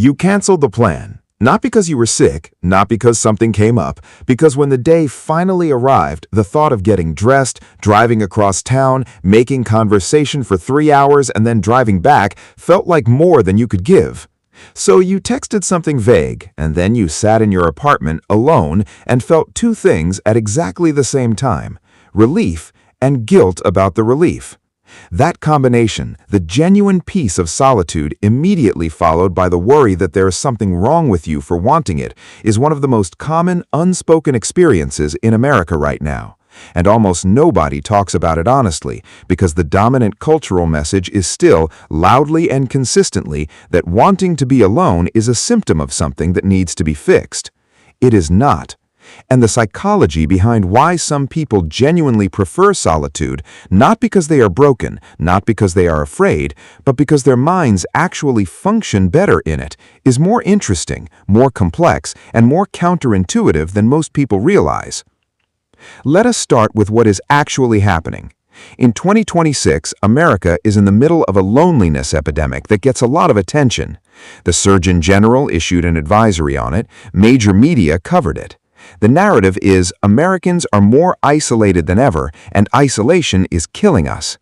You canceled the plan. Not because you were sick, not because something came up, because when the day finally arrived, the thought of getting dressed, driving across town, making conversation for 3 hours, and then driving back felt like more than you could give. So you texted something vague, and then you sat in your apartment alone and felt two things at exactly the same time: relief and guilt about the relief. That combination, the genuine peace of solitude immediately followed by the worry that there is something wrong with you for wanting it, is one of the most common unspoken experiences in America right now. And almost nobody talks about it honestly, because the dominant cultural message is still, loudly and consistently, that wanting to be alone is a symptom of something that needs to be fixed. It is not. And the psychology behind why some people genuinely prefer solitude, not because they are broken, not because they are afraid, but because their minds actually function better in it, is more interesting, more complex, and more counterintuitive than most people realize. Let us start with what is actually happening. In 2026, America is in the middle of a loneliness epidemic that gets a lot of attention. The Surgeon General issued an advisory on it. Major media covered it. The narrative is Americans are more isolated than ever, and isolation is killing us.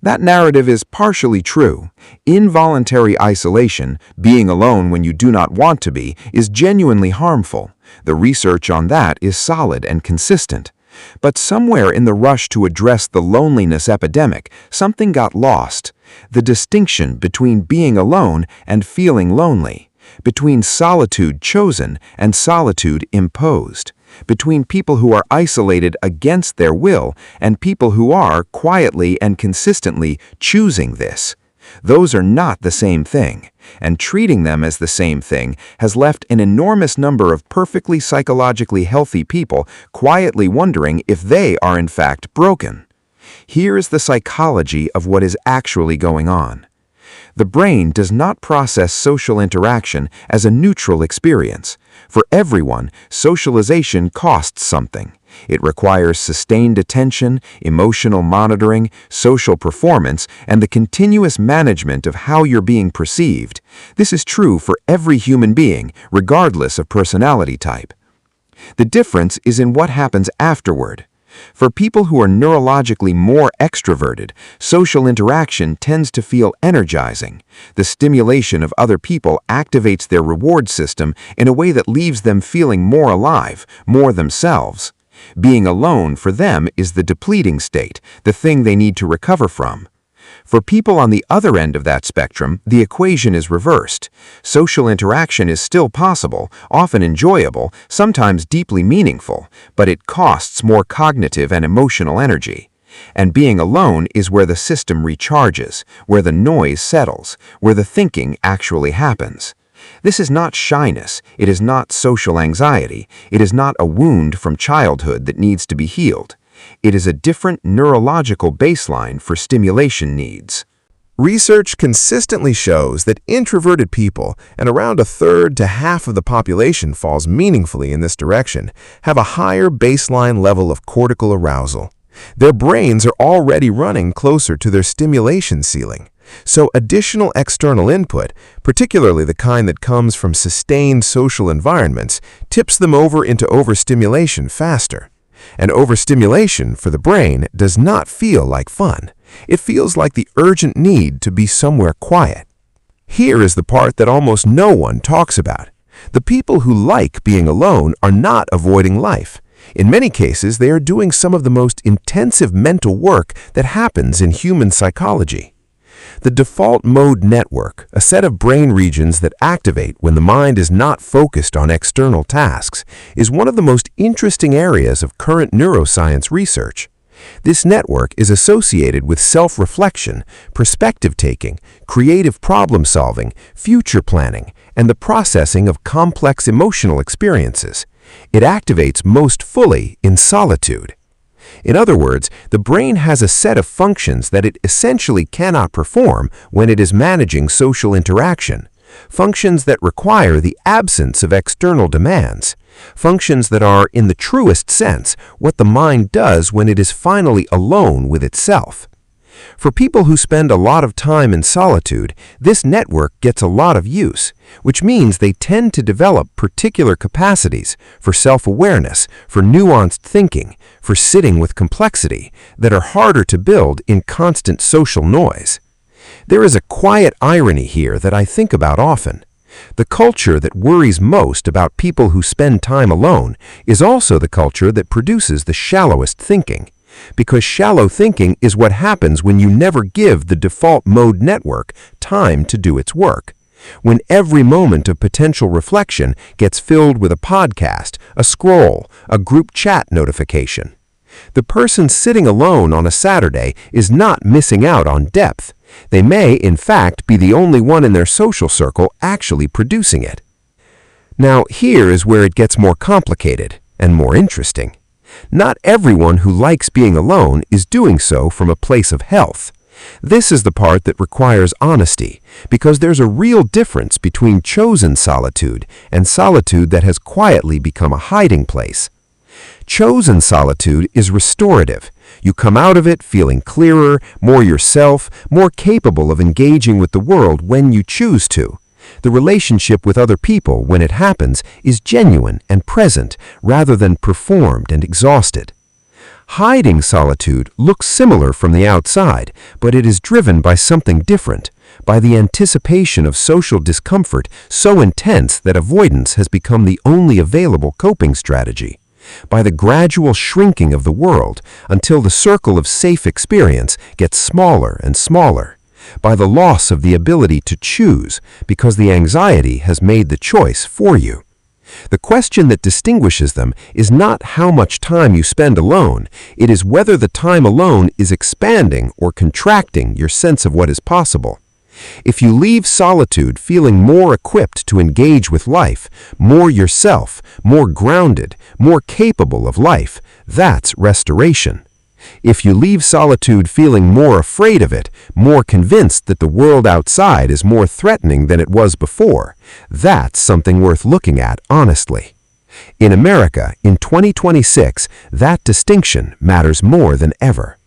That narrative is partially true. Involuntary isolation, being alone when you do not want to be, is genuinely harmful. The research on that is solid and consistent. But somewhere in the rush to address the loneliness epidemic, something got lost. The distinction between being alone and feeling lonely. Between solitude chosen and solitude imposed, between people who are isolated against their will and people who are, quietly and consistently, choosing this. Those are not the same thing, and treating them as the same thing has left an enormous number of perfectly psychologically healthy people quietly wondering if they are in fact broken. Here is the psychology of what is actually going on. The brain does not process social interaction as a neutral experience. For everyone, socialization costs something. It requires sustained attention, emotional monitoring, social performance, and the continuous management of how you're being perceived. This is true for every human being, regardless of personality type. The difference is in what happens afterward. For people who are neurologically more extroverted, social interaction tends to feel energizing. The stimulation of other people activates their reward system in a way that leaves them feeling more alive, more themselves. Being alone for them is the depleting state, the thing they need to recover from. For people on the other end of that spectrum, the equation is reversed. Social interaction is still possible, often enjoyable, sometimes deeply meaningful, but it costs more cognitive and emotional energy. And being alone is where the system recharges, where the noise settles, where the thinking actually happens. This is not shyness, it is not social anxiety, it is not a wound from childhood that needs to be healed. It is a different neurological baseline for stimulation needs. Research consistently shows that introverted people, and around a third to half of the population falls meaningfully in this direction, have a higher baseline level of cortical arousal. Their brains are already running closer to their stimulation ceiling. So additional external input, particularly the kind that comes from sustained social environments, tips them over into overstimulation faster. And overstimulation for the brain does not feel like fun. It feels like the urgent need to be somewhere quiet. Here is the part that almost no one talks about. The people who like being alone are not avoiding life. In many cases, they are doing some of the most intensive mental work that happens in human psychology. The default mode network, a set of brain regions that activate when the mind is not focused on external tasks, is one of the most interesting areas of current neuroscience research. This network is associated with self-reflection, perspective-taking, creative problem-solving, future planning, and the processing of complex emotional experiences. It activates most fully in solitude. In other words, the brain has a set of functions that it essentially cannot perform when it is managing social interaction. Functions that require the absence of external demands. Functions that are, in the truest sense, what the mind does when it is finally alone with itself. For people who spend a lot of time in solitude, this network gets a lot of use, which means they tend to develop particular capacities for self-awareness, for nuanced thinking, for sitting with complexity that are harder to build in constant social noise. There is a quiet irony here that I think about often. The culture that worries most about people who spend time alone is also the culture that produces the shallowest thinking. Because shallow thinking is what happens when you never give the default mode network time to do its work. When every moment of potential reflection gets filled with a podcast, a scroll, a group chat notification. The person sitting alone on a Saturday is not missing out on depth. They may, in fact, be the only one in their social circle actually producing it. Now, here is where it gets more complicated and more interesting. Not everyone who likes being alone is doing so from a place of health. This is the part that requires honesty, because there's a real difference between chosen solitude and solitude that has quietly become a hiding place. Chosen solitude is restorative. You come out of it feeling clearer, more yourself, more capable of engaging with the world when you choose to. The relationship with other people, when it happens, is genuine and present rather than performed and exhausted. Hiding solitude looks similar from the outside, but it is driven by something different, by the anticipation of social discomfort so intense that avoidance has become the only available coping strategy, by the gradual shrinking of the world until the circle of safe experience gets smaller and smaller, by the loss of the ability to choose because the anxiety has made the choice for you. The question that distinguishes them is not how much time you spend alone, it is whether the time alone is expanding or contracting your sense of what is possible. If you leave solitude feeling more equipped to engage with life, more yourself, more grounded, more capable of life, that's restoration. If you leave solitude feeling more afraid of it, more convinced that the world outside is more threatening than it was before, that's something worth looking at honestly. In America, in 2026, that distinction matters more than ever.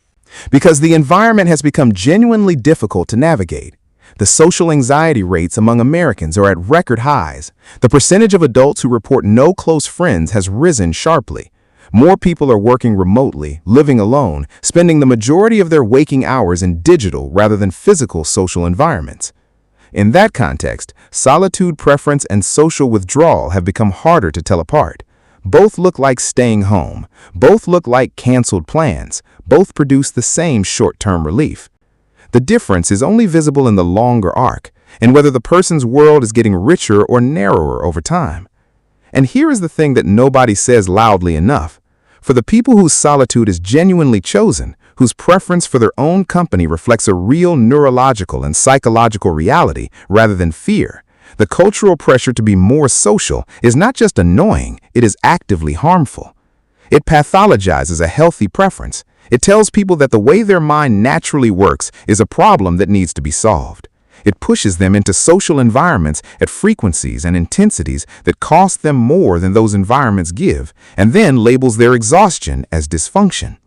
Because the environment has become genuinely difficult to navigate. The social anxiety rates among Americans are at record highs. The percentage of adults who report no close friends has risen sharply. More people are working remotely, living alone, spending the majority of their waking hours in digital rather than physical social environments. In that context, solitude preference and social withdrawal have become harder to tell apart. Both look like staying home. Both look like canceled plans. Both produce the same short-term relief. The difference is only visible in the longer arc, and whether the person's world is getting richer or narrower over time. And here is the thing that nobody says loudly enough. For the people whose solitude is genuinely chosen, whose preference for their own company reflects a real neurological and psychological reality rather than fear, the cultural pressure to be more social is not just annoying, it is actively harmful. It pathologizes a healthy preference. It tells people that the way their mind naturally works is a problem that needs to be solved. It pushes them into social environments at frequencies and intensities that cost them more than those environments give, and then labels their exhaustion as dysfunction.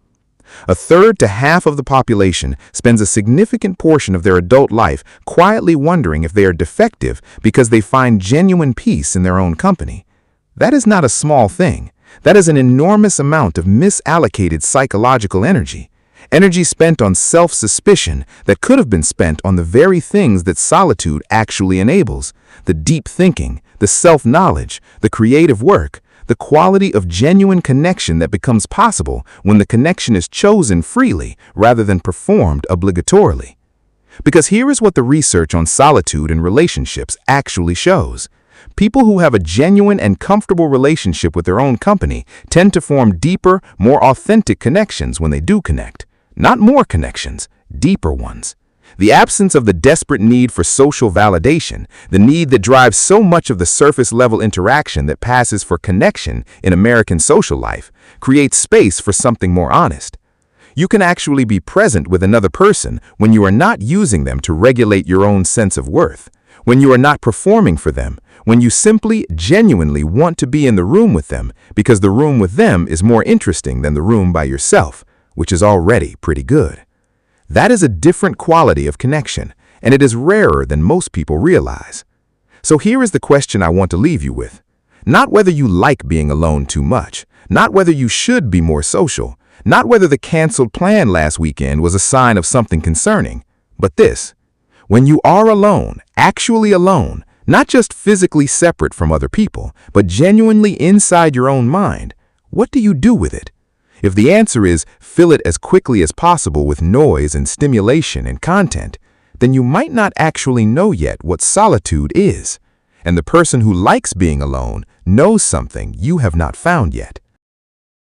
A third to half of the population spends a significant portion of their adult life quietly wondering if they are defective because they find genuine peace in their own company. That is not a small thing. That is an enormous amount of misallocated psychological energy. Energy spent on self-suspicion that could have been spent on the very things that solitude actually enables: the deep thinking, the self-knowledge, the creative work, the quality of genuine connection that becomes possible when the connection is chosen freely rather than performed obligatorily. Because here is what the research on solitude and relationships actually shows. People who have a genuine and comfortable relationship with their own company tend to form deeper, more authentic connections when they do connect. Not more connections, deeper ones. The absence of the desperate need for social validation, the need that drives so much of the surface-level interaction that passes for connection in American social life, creates space for something more honest. You can actually be present with another person when you are not using them to regulate your own sense of worth, when you are not performing for them, when you simply, genuinely want to be in the room with them because the room with them is more interesting than the room by yourself, which is already pretty good. That is a different quality of connection, and it is rarer than most people realize. So here is the question I want to leave you with. Not whether you like being alone too much, not whether you should be more social, not whether the canceled plan last weekend was a sign of something concerning, but this: when you are alone, actually alone, not just physically separate from other people, but genuinely inside your own mind, what do you do with it? If the answer is fill it as quickly as possible with noise and stimulation and content, then you might not actually know yet what solitude is. And the person who likes being alone knows something you have not found yet.